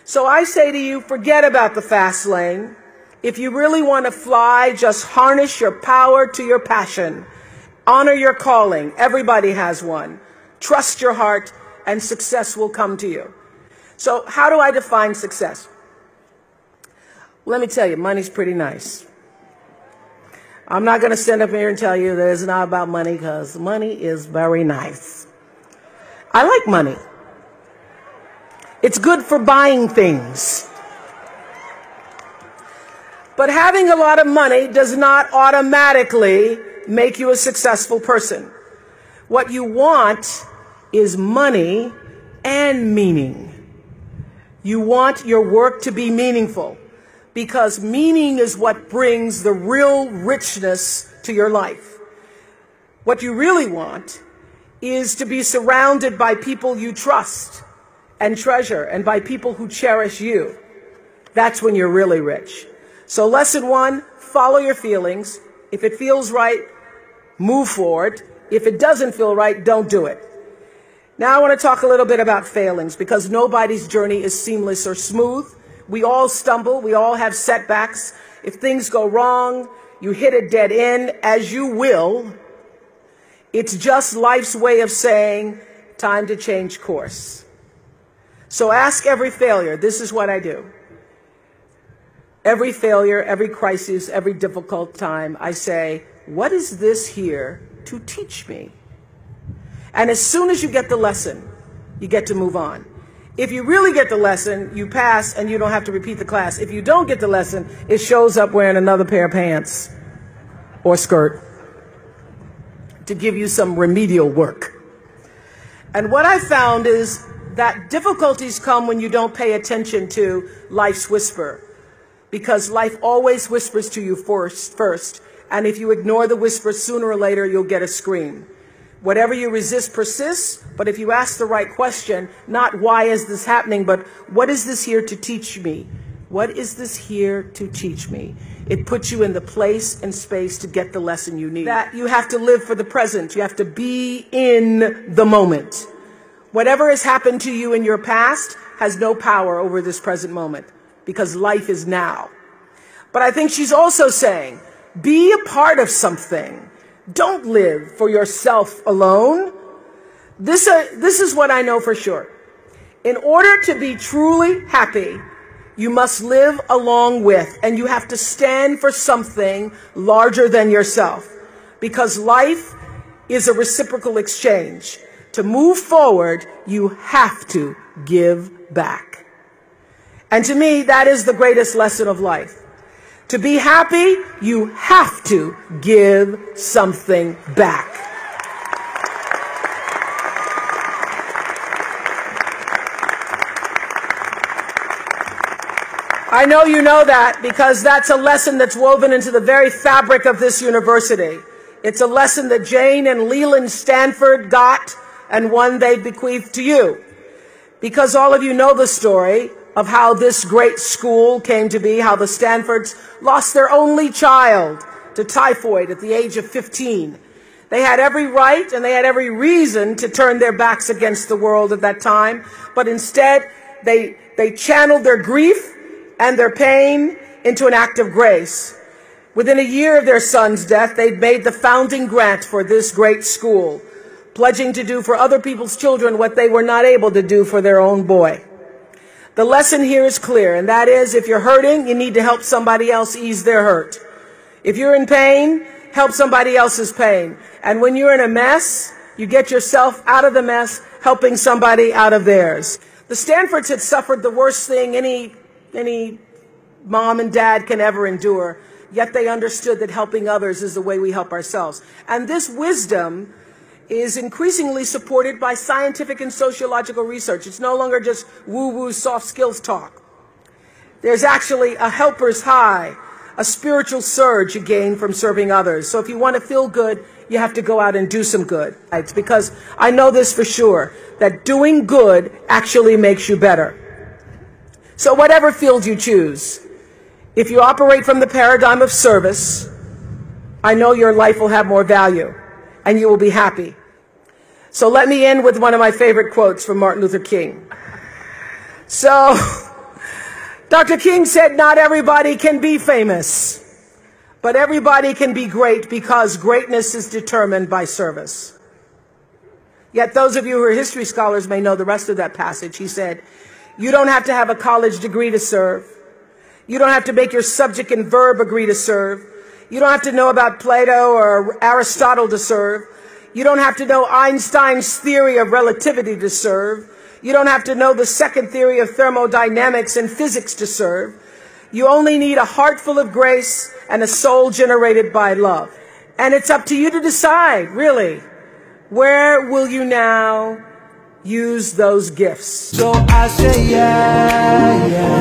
So I say to you, forget about the fast lane. If you really want to fly, just harness your power to your passion. Honor your calling. Everybody has one. Trust your heart, and success will come to you. So how do I define success? Let me tell you, money's pretty nice. I'm not going to stand up here and tell you that it's not about money, because money is very nice. I like money. It's good for buying things. But having a lot of money does not automatically make you a successful person. What you want is money and meaning. You want your work to be meaningful, because meaning is what brings the real richness to your life. What you really want is to be surrounded by people you trust and treasure, and by people who cherish you. That's when you're really rich. So lesson one, follow your feelings. If it feels right, move forward. If it doesn't feel right, don't do it. Now I want to talk a little bit about failings, because nobody's journey is seamless or smooth. We all stumble. We all have setbacks. If things go wrong, you hit a dead end, as you will. It's just life's way of saying, time to change course. So ask every failure. This is what I do. Every failure, every crisis, every difficult time, I say, what is this here to teach me? And as soon as you get the lesson, you get to move on. If you really get the lesson, you pass and you don't have to repeat the class. If you don't get the lesson, it shows up wearing another pair of pants or skirt to give you some remedial work. And what I found is that difficulties come when you don't pay attention to life's whisper, because life always whispers to you first. And if you ignore the whisper, sooner or later, you'll get a scream. Whatever you resist persists, but if you ask the right question, not why is this happening, but what is this here to teach me? What is this here to teach me? It puts you in the place and space to get the lesson you need. That you have to live for the present. You have to be in the moment. Whatever has happened to you in your past has no power over this present moment, because life is now. But I think she's also saying, be a part of something. Don't live for yourself alone. This is what I know for sure. In order to be truly happy, you must live along with, and you have to stand for something larger than yourself, because life is a reciprocal exchange. To move forward, you have to give back. And to me, that is the greatest lesson of life. To be happy, you have to give something back. I know you know that, because that's a lesson that's woven into the very fabric of this university. It's a lesson that Jane and Leland Stanford got, and one they bequeathed to you. Because all of you know the story of how this great school came to be, how the Stanfords lost their only child to typhoid at the age of 15. They had every right and they had every reason to turn their backs against the world at that time, but instead they channeled their grief and their pain into an act of grace. Within a year of their son's death, they'd made the founding grant for this great school, pledging to do for other people's children what they were not able to do for their own boy. The lesson here is clear, and that is, if you're hurting, you need to help somebody else ease their hurt. If you're in pain, help somebody else's pain. And when you're in a mess, you get yourself out of the mess, helping somebody out of theirs. The Stanfords had suffered the worst thing any mom and dad can ever endure, yet they understood that helping others is the way we help ourselves. And this wisdom is increasingly supported by scientific and sociological research. It's no longer just woo-woo soft skills talk. There's actually a helper's high, a spiritual surge you gain from serving others. So if you want to feel good, you have to go out and do some good. It's because I know this for sure, that doing good actually makes you better. So whatever field you choose, if you operate from the paradigm of service, I know your life will have more value and you will be happy. So let me end with one of my favorite quotes from Martin Luther King. So Dr. King said not everybody can be famous, but everybody can be great because greatness is determined by service. Yet those of you who are history scholars may know the rest of that passage. He said, you don't have to have a college degree to serve. You don't have to make your subject and verb agree to serve. You don't have to know about Plato or Aristotle to serve. You don't have to know Einstein's theory of relativity to serve. You don't have to know the second theory of thermodynamics and physics to serve. You only need a heart full of grace and a soul generated by love. And it's up to you to decide, really, where will you now use those gifts? So I say yeah, yeah.